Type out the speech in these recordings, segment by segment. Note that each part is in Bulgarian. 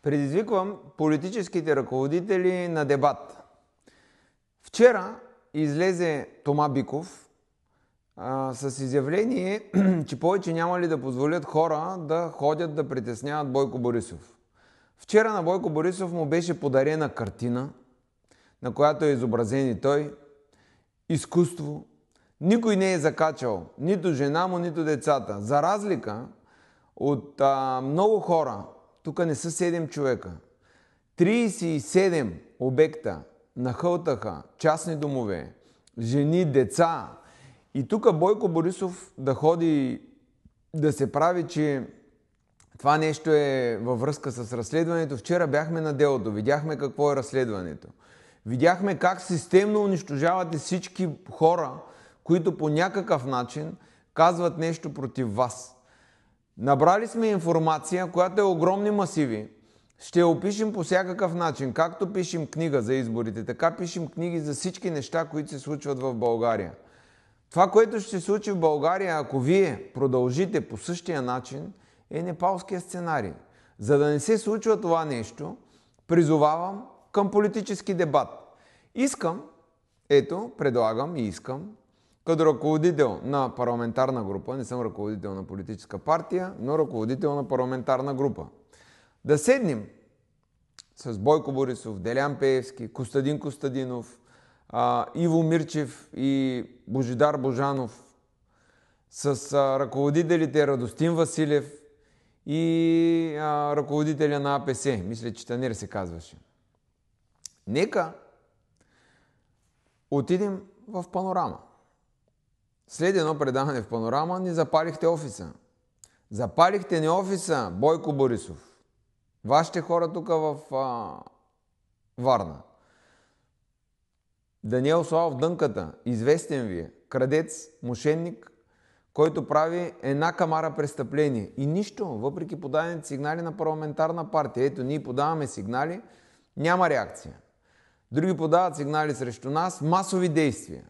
Предизвиквам политическите ръководители на дебат. Вчера излезе Тома Биков с изявление, че повече няма ли да позволят хора да ходят да притесняват Бойко Борисов. Вчера на Бойко Борисов му беше подарена картина, на която е изобразен и той. Изкуство. Никой не е закачал, нито жена му, нито децата. За разлика от много хора, тук не са 7 човека, 37 обекта нахълтаха частни домове, жени, деца. И тук Бойко Борисов да ходи да се прави, че това нещо е във връзка с разследването. Вчера бяхме на делото, видяхме какво е разследването. Видяхме как системно унищожавате всички хора, които по някакъв начин казват нещо против вас. Набрали сме информация, която е огромни масиви. Ще я опишем по всякакъв начин. Както пишем книга за изборите, така пишем книги за всички неща, които се случват в България. Това, което ще се случи в България, ако вие продължите по същия начин, е непалския сценарий. За да не се случва това нещо, призовавам към политически дебат. Предлагам и искам, като ръководител на парламентарна група, не съм ръководител на политическа партия, но ръководител на парламентарна група, да седнем с Бойко Борисов, Делян Пеевски, Костадин Костадинов, Иво Мирчев и Божидар Божанов, с ръководителите Радостин Василев и ръководителя на АПС, мисля, че Танер се казваше. Нека отидем в Панорама. След едно предаване в Панорама ни запалихте офиса. Запалихте ни офиса, Бойко Борисов. Вашите хора тук в Варна. Даниел Славов Дънката, известен ви е, крадец, мошенник, който прави една камара престъпление. И нищо, въпреки подадените сигнали на парламентарна партия. Ето, ние подаваме сигнали, няма реакция. Други подават сигнали срещу нас, масови действия.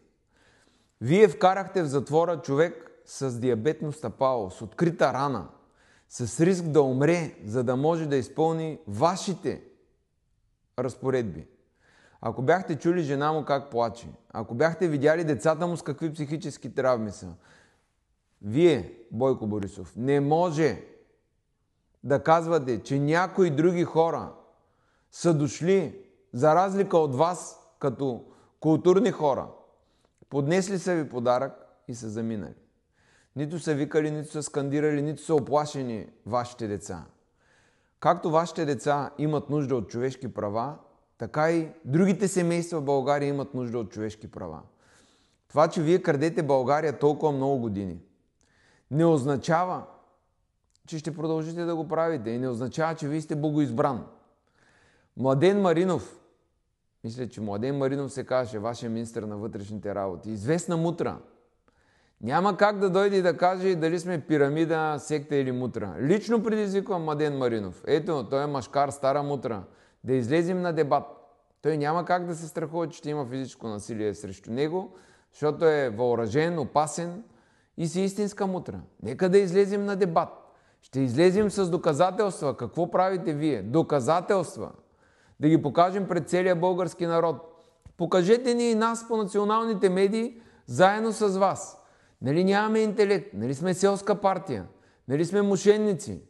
Вие вкарахте в затвора човек с диабетно стъпало, с открита рана, с риск да умре, за да може да изпълни вашите разпоредби. Ако бяхте чули жена му как плаче, ако бяхте видяли децата му с какви психически травми са, вие, Бойко Борисов, не може да казвате, че някои други хора са дошли, за разлика от вас, като културни хора, поднесли са ви подарък и са заминали. Нито са викали, нито са скандирали, нито са оплашени вашите деца. Както вашите деца имат нужда от човешки права, така и другите семейства в България имат нужда от човешки права. Това, че вие крадете България толкова много години, не означава, че ще продължите да го правите и не означава, че вие сте богоизбран. Младен Маринов, мисля, че Младен Маринов се каже, вашия министър на вътрешните работи, известна мутра. Няма как да дойде и да каже дали сме пирамида, секта или мутра. Лично предизвиквам Младен Маринов. Ето, той е машкар, стара мутра. Да излезем на дебат. Той няма как да се страхува, че ще има физическо насилие срещу него, защото е въоръжен, опасен и си истинска мутра. Нека да излезем на дебат. Ще излезем с доказателства. Какво правите вие? Доказателства. Да ги покажем пред целия български народ. Покажете ни и нас по националните медии, заедно с вас. Нали нямаме интелект? Нали сме селска партия? Нали сме мошенници?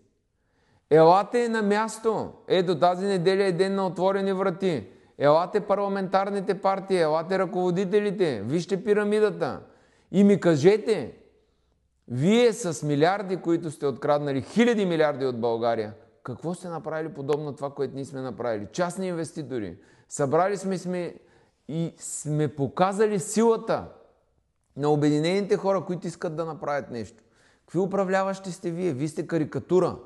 Елате на място. Ето, тази неделя е ден на отворени врати. Елате парламентарните партии, елате ръководителите, вижте пирамидата. И ми кажете, вие с милиарди, които сте откраднали, хиляди милиарди от България, какво сте направили подобно това, което ние сме направили? Частни инвеститори. Събрали сме и сме показали силата на обединените хора, които искат да направят нещо. Какви управляващи сте вие? Вие сте карикатура.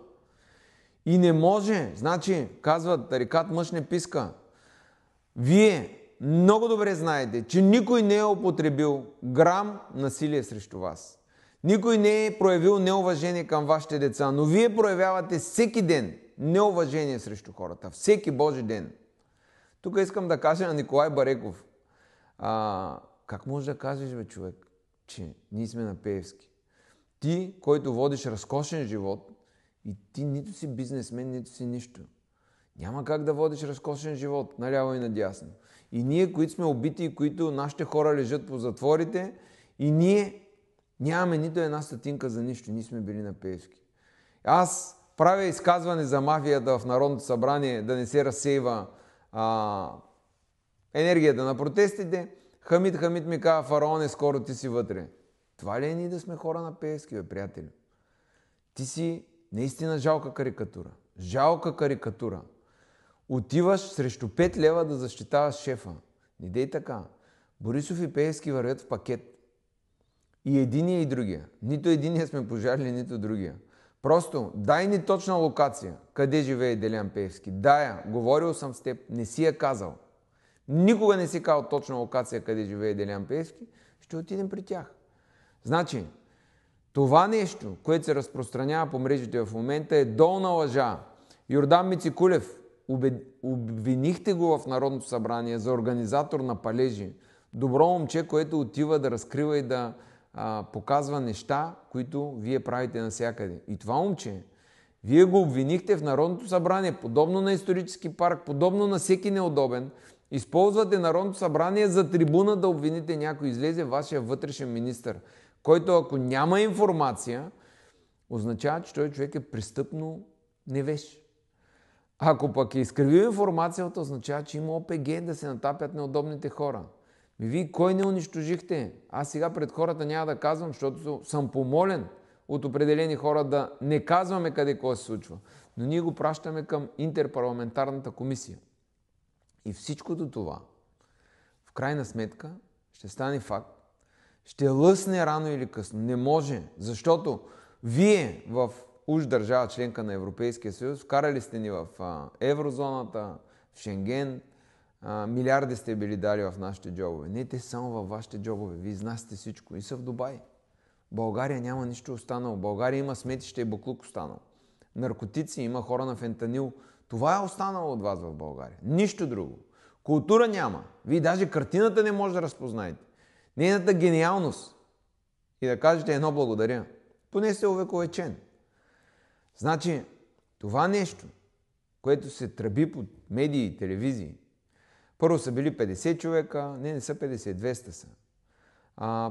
И не може, значи, казват, тарикат мъж не писка. Вие много добре знаете, че никой не е употребил грам насилие срещу вас. Никой не е проявил неуважение към вашите деца, но вие проявявате всеки ден неуважение срещу хората. Всеки Божи ден. Тук искам да кажа на Николай Бареков. Как можеш да кажеш, бе, човек, че ние сме на Пеевски? Ти, който водиш разкошен живот, и ти нито си бизнесмен, нито си нищо. Няма как да водиш разкошен живот наляво и надясно. И ние, които сме убити и които нашите хора лежат по затворите, и ние нямаме нито една стотинка за нищо. Ние сме били на Пеевски. Аз правя изказване за мафията в Народното събрание да не се разсейва енергията на протестите. Хамид ми казва: фараоне, скоро ти си вътре. Това ли е ние да сме хора на Пеевски, бе, приятели? Ти си наистина жалка карикатура. Жалка карикатура. Отиваш срещу 5 лева да защитаваш шефа. Не дей така. Борисов и Пеевски вървят в пакет. И единия и другия. Нито единия сме пожарили, нито другия. Просто дай ни точна локация, къде живее Делян Пеевски. Дай, говорил съм с теб, не си я казал. Никога не си казал точна локация, къде живее Делян Пеевски. Ще отидем при тях. Значи, това нещо, което се разпространява по мрежите в момента, е долна лъжа. Йордан Мицикулев, обвинихте го в Народното събрание за организатор на палежи. Добро момче, което отива да разкрива и да показва неща, които вие правите навсякъде. И това момче, вие го обвинихте в Народното събрание, подобно на исторически парк, подобно на всеки неудобен. Използвате Народното събрание за трибуна да обвините някой. Излезе вашия вътрешен министър, който, ако няма информация, означава, че той човек е престъпно невеж. Ако пък е изкривил информацията, означава, че има ОПГ да се натапят неудобните хора. Вие кой не унищожихте? Аз сега пред хората няма да казвам, защото съм помолен от определени хора да не казваме къде какво се случва. Но ние го пращаме към интерпарламентарната комисия. И всичкото това, в крайна сметка, ще стане факт. Ще лъсне рано или късно. Не може, защото вие в уж държава, членка на Европейския съюз, вкарали сте ни в еврозоната, в Шенген, милиарди сте били дали в нашите джобове. Не, те само във вашите джобове. Вие изнасяте всичко. И са в Дубай. България няма нищо останало. България има сметище и буклук останало. Наркотици, има хора на фентанил. Това е останало от вас в България. Нищо друго. Култура няма. Вие даже картината не може да разпознаете. Нейната гениалност. И да кажете едно благодаря. Поне сте увековечен. Значи, това нещо, което се тръби по медии и телевизии, първо са били 50 човека, не са 50, 200 са.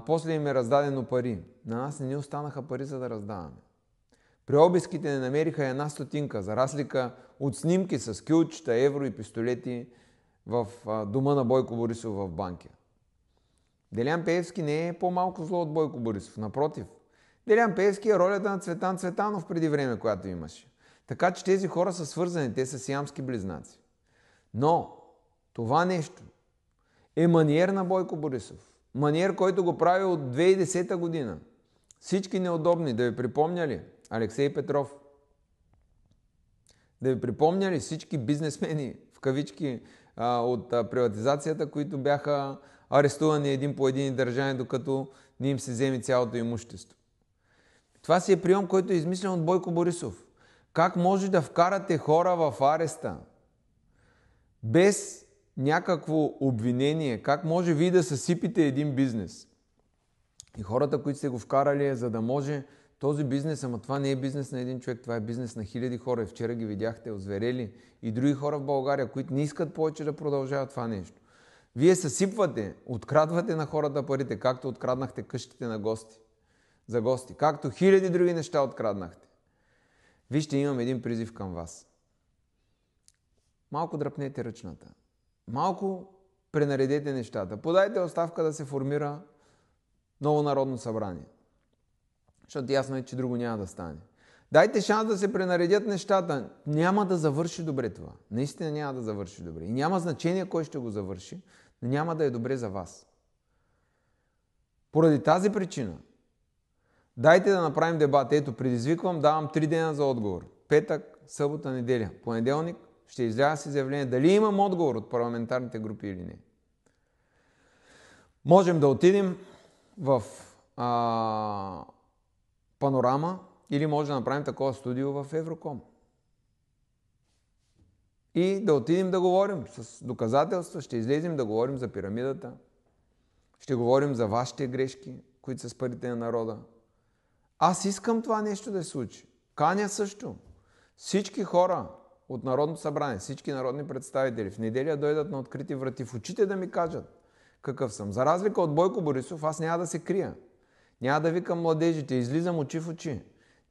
После им е раздадено пари. На нас не ни останаха пари, за да раздаваме. При обиските не намериха една стотинка, за разлика от снимки с кюлчета, евро и пистолети в дома на Бойко Борисов в Банкя. Делян Пеевски не е по-малко зло от Бойко Борисов. Напротив, Делян Пеевски е ролята на Цветан Цветанов преди време, която имаше. Така че тези хора са свързани, те са сиамски близнаци. Но това нещо е маниер на Бойко Борисов. Маниер, който го прави от 2010 година. Всички неудобни, да ви припомня ли? Алексей Петров. Да ви припомня ли всички бизнесмени, в кавички, от приватизацията, които бяха арестувани един по един и държани, докато не им се вземе цялото имущество. Това си е прием, който е измислен от Бойко Борисов. Как може да вкарате хора в ареста без някакво обвинение? Как може вие да съсипите един бизнес? И хората, които сте го вкарали, за да може този бизнес, ама това не е бизнес на един човек, това е бизнес на хиляди хора. И вчера ги видяхте, озверели и други хора в България, които не искат повече да продължават това нещо. Вие съсипвате, открадвате на хората парите, както откраднахте къщите на гости, за гости, както хиляди други неща откраднахте. Вижте, имам един призив към вас. Малко дръпнете ръчната. Малко пренаредете нещата. Подайте оставка да се формира ново Народно събрание. Защото ясно е, че друго няма да стане. Дайте шанс да се пренаредят нещата. Няма да завърши добре това. Наистина няма да завърши добре. И няма значение кой ще го завърши, но няма да е добре за вас. Поради тази причина, дайте да направим дебат. Ето, предизвиквам, давам 3 дена за отговор. Петък, събота, неделя. Понеделник ще изляза с изявление дали имам отговор от парламентарните групи или не. Можем да отидем в Панорама или може да направим такова студио в Евроком. И да отидем да говорим с доказателства, ще излезем да говорим за пирамидата, ще говорим за вашите грешки, които са с парите на народа. Аз искам това нещо да се случи. Каня също. Всички хора от Народното събрание, всички народни представители в неделя дойдат на открити врати в очите да ми кажат какъв съм. За разлика от Бойко Борисов, аз няма да се крия. Няма да викам младежите, излизам очи в очи.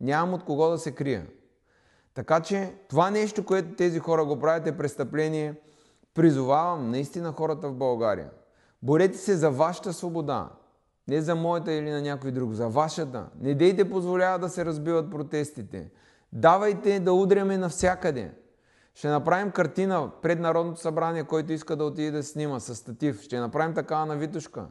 Нямам от кого да се крия. Така че това нещо, което тези хора го правят, е престъпление. Призовавам наистина хората в България. Борете се за вашата свобода. Не за моята или на някой друг, за вашата. Не дейте позволява да се разбиват протестите. Давайте да удряме навсякъде. Ще направим картина пред Народното събрание, който иска да отиде да снима с статив. Ще направим такава на Витошка.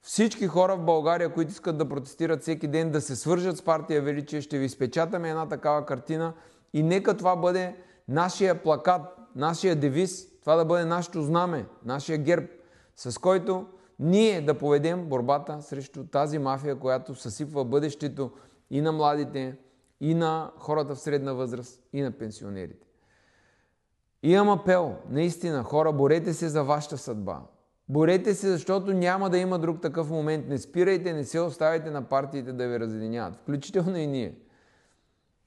Всички хора в България, които искат да протестират всеки ден, да се свържат с партия Величие, ще ви изпечатаме една такава картина и нека това бъде нашия плакат, нашия девиз, това да бъде нашето знаме, нашия герб, с който ние да поведем борбата срещу тази мафия, която съсипва бъдещето и на младите, и на хората в средна възраст, и на пенсионерите. Имам апел, наистина, хора, борете се за вашата съдба. Борете се, защото няма да има друг такъв момент. Не спирайте, не се оставяйте на партиите да ви разединяват, включително и ние.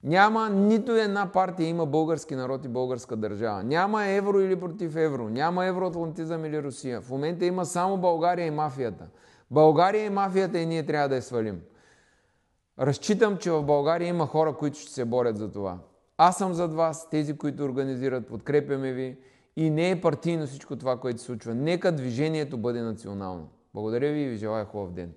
Няма нито една партия има български народ и българска държава. Няма евро или против евро. Няма евроатлантизъм или Русия. В момента има само България и мафията. България и мафията и ние трябва да я свалим. Разчитам, че в България има хора, които ще се борят за това. Аз съм зад вас, тези, които организират, подкрепяме ви и не е партийно всичко това, което се случва. Нека движението бъде национално. Благодаря ви и ви желая хубав ден.